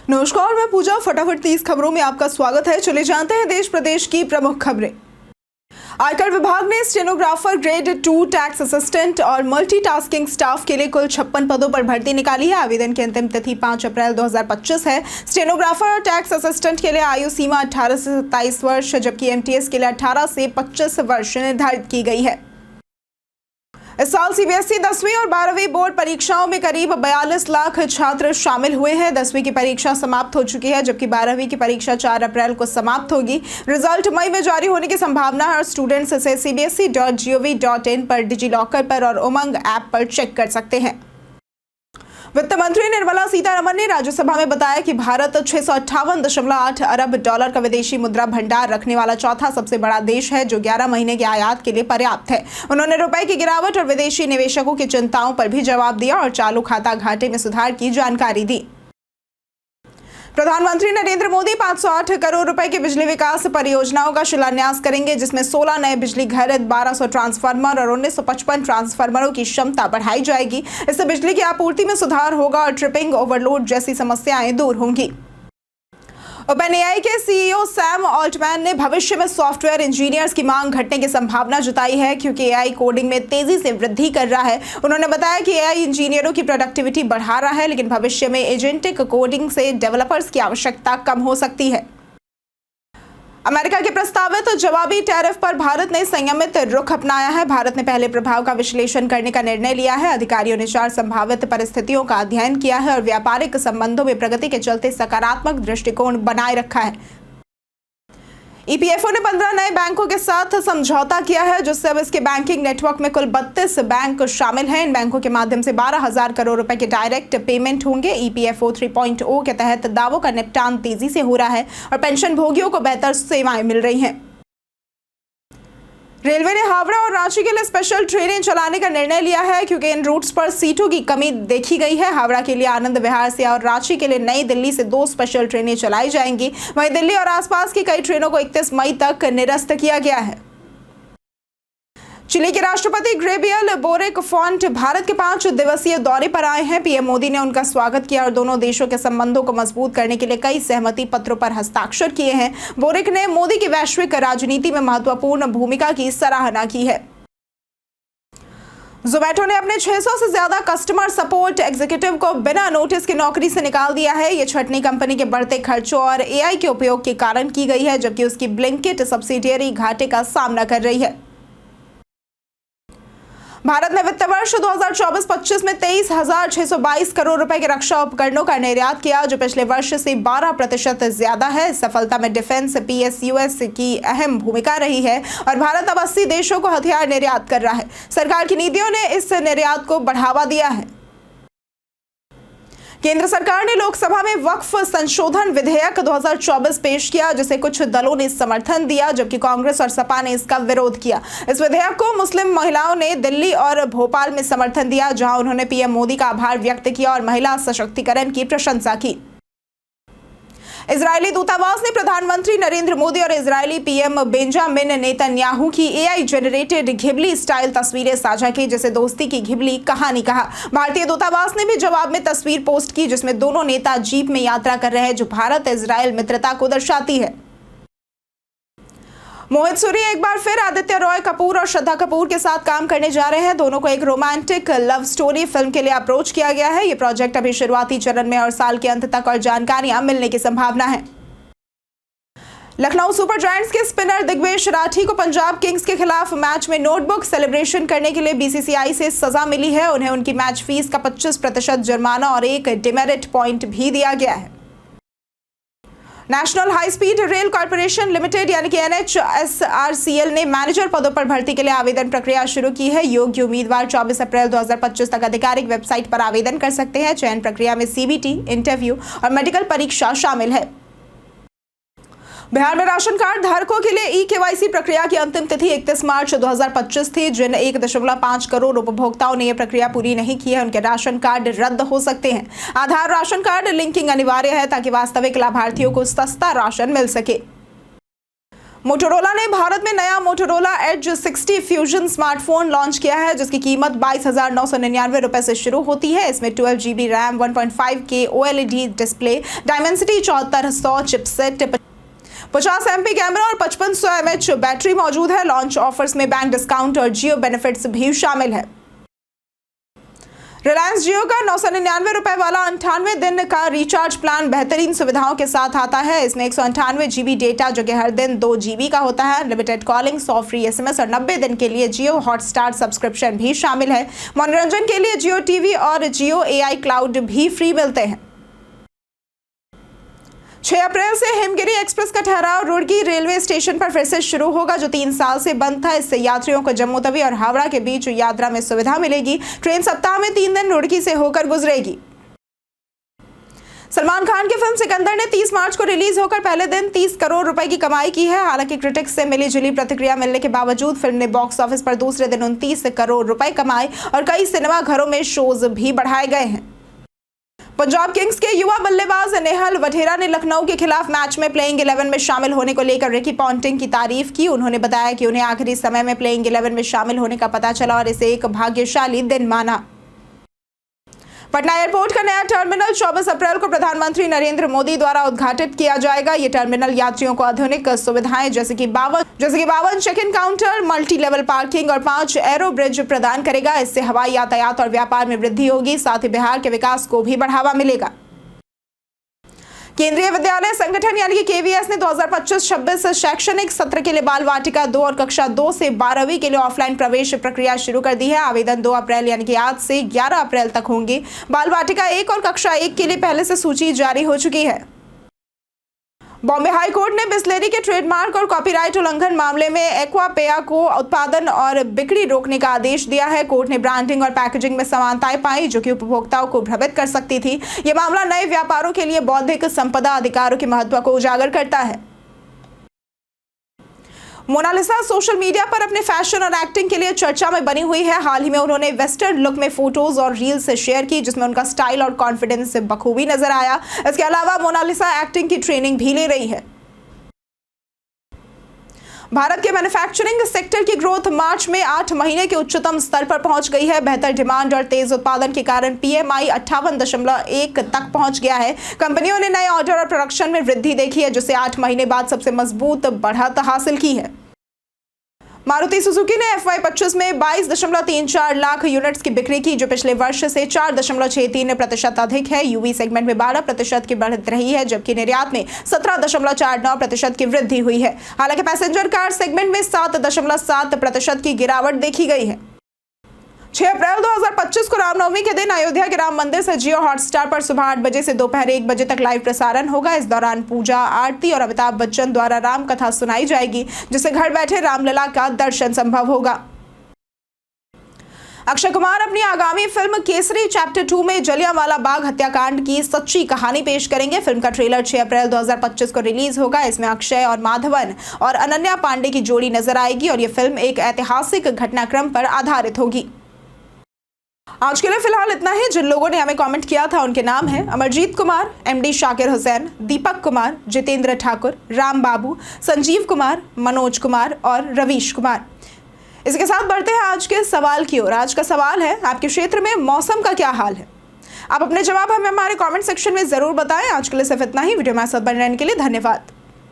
नमस्कार, मैं पूजा। फटाफट 30 खबरों में आपका स्वागत है। चले जानते हैं देश प्रदेश की प्रमुख खबरें। आयकर विभाग ने स्टेनोग्राफर ग्रेड 2 टैक्स असिस्टेंट और मल्टीटास्किंग स्टाफ के लिए कुल 56 पदों पर भर्ती निकाली है। आवेदन की अंतिम तिथि 5 अप्रैल 2025 है। स्टेनोग्राफर और टैक्स असिस्टेंट के लिए आयु सीमा 18 से 27 वर्ष जबकि एमटीएस के लिए 18 से 25 वर्ष निर्धारित की गई है। इस साल सीबीएसई 10वीं और 12वीं बोर्ड परीक्षाओं में करीब 42 लाख छात्र शामिल हुए हैं। 10वीं की परीक्षा समाप्त हो चुकी है जबकि 12वीं की परीक्षा 4 अप्रैल को समाप्त होगी। रिजल्ट मई में जारी होने की संभावना है और स्टूडेंट्स इसे cbse.gov.in पर, डिजिलॉकर पर और उमंग ऐप पर चेक कर सकते हैं। वित्त मंत्री निर्मला सीतारमण ने राज्यसभा में बताया कि भारत 658.8 अरब डॉलर का विदेशी मुद्रा भंडार रखने वाला चौथा सबसे बड़ा देश है, जो 11 महीने के आयात के लिए पर्याप्त है। उन्होंने रुपए की गिरावट और विदेशी निवेशकों की चिंताओं पर भी जवाब दिया और चालू खाता घाटे में सुधार की जानकारी दी। प्रधानमंत्री नरेंद्र मोदी 508 करोड़ रुपए की बिजली विकास परियोजनाओं का शिलान्यास करेंगे, जिसमें 16 नए बिजली घर, 1200 ट्रांसफार्मर और 1955 ट्रांसफार्मरों की क्षमता बढ़ाई जाएगी। इससे बिजली की आपूर्ति में सुधार होगा और ट्रिपिंग, ओवरलोड जैसी समस्याएं दूर होंगी। ओपनएआई के सीईओ सैम ऑल्टमैन ने भविष्य में सॉफ्टवेयर इंजीनियर्स की मांग घटने की संभावना जताई है, क्योंकि एआई कोडिंग में तेजी से वृद्धि कर रहा है। उन्होंने बताया कि एआई इंजीनियरों की प्रोडक्टिविटी बढ़ा रहा है, लेकिन भविष्य में एजेंटिक कोडिंग से डेवलपर्स की आवश्यकता कम हो सकती है। अमेरिका के प्रस्तावित जवाबी टैरिफ पर भारत ने संयमित रुख अपनाया है। भारत ने पहले प्रभाव का विश्लेषण करने का निर्णय लिया है। अधिकारियों ने 4 संभावित परिस्थितियों का अध्ययन किया है और व्यापारिक संबंधों में प्रगति के चलते सकारात्मक दृष्टिकोण बनाए रखा है। ईपीएफओ ने 15 नए बैंकों के साथ समझौता किया है, जिससे अब इसके बैंकिंग नेटवर्क में कुल 32 बैंक शामिल हैं। इन बैंकों के माध्यम से 12,000 करोड़ रुपए के डायरेक्ट पेमेंट होंगे। ईपीएफओ 3.0 के तहत दावों का निपटान तेजी से हो रहा है और पेंशन भोगियों को बेहतर सेवाएं मिल रही हैं। रेलवे ने हावड़ा और रांची के लिए स्पेशल ट्रेनें चलाने का निर्णय लिया है, क्योंकि इन रूट्स पर सीटों की कमी देखी गई है। हावड़ा के लिए आनंद विहार से और रांची के लिए नई दिल्ली से 2 स्पेशल ट्रेनें चलाई जाएंगी। वहीं दिल्ली और आसपास की कई ट्रेनों को 31 मई तक निरस्त किया गया है। चिली के राष्ट्रपति गैब्रियल बोरिक फॉन्ट भारत के 5 दिवसीय दौरे पर आए हैं। पीएम मोदी ने उनका स्वागत किया और दोनों देशों के संबंधों को मजबूत करने के लिए कई सहमति पत्रों पर हस्ताक्षर किए हैं। बोरिक ने मोदी की वैश्विक राजनीति में महत्वपूर्ण भूमिका की सराहना की है। जोमैटो ने अपने 600 से ज्यादा कस्टमर सपोर्ट एग्जीक्यूटिव को बिना नोटिस की नौकरी से निकाल दिया है। ये छटनी कंपनी के बढ़ते खर्चों और एआई के उपयोग के कारण की गई है, जबकि उसकी ब्लिंकिट सब्सिडियरी घाटे का सामना कर रही है। भारत ने वित्त वर्ष 2024-25 में 23,622 करोड़ रुपए के रक्षा उपकरणों का निर्यात किया, जो पिछले वर्ष से 12% ज्यादा है। इस सफलता में डिफेंस पीएसयूएस की अहम भूमिका रही है और भारत अब 80 देशों को हथियार निर्यात कर रहा है। सरकार की नीतियों ने इस निर्यात को बढ़ावा दिया है। केंद्र सरकार ने लोकसभा में वक्फ संशोधन विधेयक 2024 पेश किया, जिसे कुछ दलों ने समर्थन दिया जबकि कांग्रेस और सपा ने इसका विरोध किया। इस विधेयक को मुस्लिम महिलाओं ने दिल्ली और भोपाल में समर्थन दिया, जहां उन्होंने पीएम मोदी का आभार व्यक्त किया और महिला सशक्तिकरण की प्रशंसा की। इजरायली दूतावास ने प्रधानमंत्री नरेंद्र मोदी और इजरायली पीएम बेंजामिन नेतन्याहू की एआई जनरेटेड घिबली स्टाइल तस्वीरें साझा की, जिसे दोस्ती की घिबली कहानी कहा। भारतीय दूतावास ने भी जवाब में तस्वीर पोस्ट की, जिसमें दोनों नेता जीप में यात्रा कर रहे हैं, जो भारत इजरायल मित्रता को दर्शाती है। मोहित सूरी एक बार फिर आदित्य रॉय कपूर और श्रद्धा कपूर के साथ काम करने जा रहे हैं। दोनों को एक रोमांटिक लव स्टोरी फिल्म के लिए अप्रोच किया गया है। ये प्रोजेक्ट अभी शुरुआती चरण में और साल के अंत तक और जानकारियां मिलने की संभावना है। लखनऊ सुपर जायंट्स के स्पिनर दिग्वेश राठी को पंजाब किंग्स के खिलाफ मैच में नोटबुक सेलिब्रेशन करने के लिए बीसीसीआई से सजा मिली है। उन्हें उनकी मैच फीस का 25% जुर्माना और एक डिमेरिट पॉइंट भी दिया गया है। National high speed rail corporation limited यानी कि NHSRCL ने मैनेजर पदों पर भर्ती के लिए आवेदन प्रक्रिया शुरू की है। योग्य उम्मीदवार 24 अप्रैल 2025 तक आधिकारिक वेबसाइट पर आवेदन कर सकते हैं। चयन प्रक्रिया में सीबीटी, इंटरव्यू और मेडिकल परीक्षा शामिल है। बिहार में राशन कार्ड धारकों के लिए ई-केवाईसी प्रक्रिया की अंतिम तिथि 31 मार्च 2025 थी। जिन 1.5 करोड़ उपभोक्ताओं ने यह प्रक्रिया पूरी नहीं की है, उनके राशन कार्ड रद्द हो सकते हैं। आधार राशन कार्ड लिंकिंग अनिवार्य है ताकि वास्तविक लाभार्थियों को सस्ता राशन मिल सके। मोटोरोला ने भारत में नया Motorola edge 60 fusion smartphone launch किया है, जिसकी कीमत 22,999 रुपए से शुरू होती है। इसमें 12 GB RAM, 1.5K OLED display, Dimensity 7400 chipset, 50 MP camera और 5500 mAh बैटरी मौजूद है। लॉन्च ऑफर्स में बैंक डिस्काउंट और जियो बेनिफिट्स भी शामिल है। रिलायंस जियो का 999 रुपए वाला 98 दिन का रिचार्ज प्लान बेहतरीन सुविधाओं के साथ आता है। इसमें 198 GB डेटा जो कि हर दिन 2 GB का होता है, लिमिटेड कॉलिंग, 100 फ्री SMS और 90 दिन के लिए जियो हॉटस्टार सब्सक्रिप्शन भी शामिल है। मनोरंजन के लिए जियो टीवी और जियो AI क्लाउड भी फ्री मिलते हैं। 6 अप्रैल से हिमगिरी एक्सप्रेस का ठहराव रुड़की रेलवे स्टेशन पर फिर से शुरू होगा, जो 3 साल से बंद था। इससे यात्रियों को जम्मू तवी और हावड़ा के बीच यात्रा में सुविधा मिलेगी। ट्रेन सप्ताह में 3 दिन रुड़की से होकर गुजरेगी। सलमान खान की फिल्म सिकंदर ने 30 मार्च को रिलीज होकर पहले दिन 30 करोड़ रुपए की कमाई की है। हालांकि क्रिटिक्स से मिली जुली प्रतिक्रिया मिलने के बावजूद फिल्म ने बॉक्स ऑफिस पर दूसरे दिन 29 करोड़ रुपए कमाए और कई सिनेमा घरों में शोज भी बढ़ाए गए हैं। पंजाब किंग्स के युवा बल्लेबाज नेहल वढेरा ने लखनऊ के खिलाफ मैच में प्लेइंग 11 में शामिल होने को लेकर रिकी पॉन्टिंग की तारीफ की। उन्होंने बताया कि उन्हें आखिरी समय में प्लेइंग 11 में शामिल होने का पता चला और इसे एक भाग्यशाली दिन माना। पटना एयरपोर्ट का नया टर्मिनल 24 अप्रैल को प्रधानमंत्री नरेंद्र मोदी द्वारा उद्घाटित किया जाएगा। ये टर्मिनल यात्रियों को आधुनिक सुविधाएं जैसे कि 52 check in counter, multi level parking और 5 एरो ब्रिज प्रदान करेगा। इससे हवाई यातायात और व्यापार में वृद्धि होगी, साथ ही बिहार के विकास को भी बढ़ावा मिलेगा। केंद्रीय विद्यालय संगठन यानी कि KVS ने 2025-26 शैक्षणिक सत्र के लिए बाल वाटिका 2 और कक्षा 2 से 12वीं के लिए ऑफलाइन प्रवेश प्रक्रिया शुरू कर दी है। आवेदन 2 अप्रैल यानी कि आज से 11 अप्रैल तक होंगे। बाल वाटिका 1 और कक्षा 1 के लिए पहले से सूची जारी हो चुकी है। बॉम्बे हाई कोर्ट ने बिस्लेरी के ट्रेडमार्क और कॉपीराइट उल्लंघन मामले में एक्वापेया को उत्पादन और बिक्री रोकने का आदेश दिया है। कोर्ट ने ब्रांडिंग और पैकेजिंग में समानताएं पाई जो कि उपभोक्ताओं को भ्रमित कर सकती थी। यह मामला नए व्यापारों के लिए बौद्धिक संपदा अधिकारों के महत्व को उजागर करता है। मोनालिसा सोशल मीडिया पर अपने फैशन और एक्टिंग के लिए चर्चा में बनी हुई है। हाल ही में उन्होंने वेस्टर्न लुक में फोटोज और रील्स शेयर की, जिसमें उनका स्टाइल और कॉन्फिडेंस बखूबी नजर आया। इसके अलावा मोनालिसा एक्टिंग की ट्रेनिंग भी ले रही है। भारत के मैन्युफैक्चरिंग सेक्टर की ग्रोथ मार्च में 8 महीने के उच्चतम स्तर पर पहुंच गई है। बेहतर डिमांड और तेज उत्पादन के कारण PMI 58.1 तक पहुंच गया है। कंपनियों ने नए ऑर्डर और प्रोडक्शन में वृद्धि देखी है, जिससे 8 महीने बाद सबसे मजबूत बढ़त हासिल की है। मारुति सुजुकी ने FY25 में 22.34 लाख यूनिट्स की बिक्री की, जो पिछले वर्ष से 4.63% अधिक है। यूवी सेगमेंट में 12% की बढ़त रही है, जबकि निर्यात में 17.49% की वृद्धि हुई है। हालांकि पैसेंजर कार सेगमेंट में 7.7% की गिरावट देखी गई है। 6 अप्रैल 2025 को रामनवमी के दिन अयोध्या के राम मंदिर से जियो हॉटस्टार पर सुबह 8 बजे से दोपहर 1 बजे तक लाइव प्रसारण होगा। इस दौरान पूजा, आरती और अमिताभ बच्चन द्वारा राम कथा सुनाई जाएगी, जिससे घर बैठे रामलला का दर्शन संभव होगा। अक्षय कुमार अपनी आगामी फिल्म केसरी चैप्टर 2 में जलियांवाला बाग हत्याकांड की सच्ची कहानी पेश करेंगे। फिल्म का ट्रेलर 6 अप्रैल 2025 को रिलीज होगा। इसमें अक्षय और माधवन और अनन्या पांडे की जोड़ी नजर आएगी और यह फिल्म एक ऐतिहासिक घटनाक्रम पर आधारित होगी। आज के लिए फिलहाल इतना ही। जिन लोगों ने हमें कमेंट किया था उनके नाम हैं अमरजीत कुमार, MD शाकिर हुसैन, दीपक कुमार, जितेंद्र ठाकुर, राम बाबू, संजीव कुमार, मनोज कुमार और रवीश कुमार। इसके साथ बढ़ते हैं आज के सवाल की ओर। आज का सवाल है, आपके क्षेत्र में मौसम का क्या हाल है? आप अपने जवाब हमें हमारे कमेंट सेक्शन में जरूर बताएं। आज के लिए सिर्फ इतना ही। वीडियो में साथ बने रहने के लिए धन्यवाद।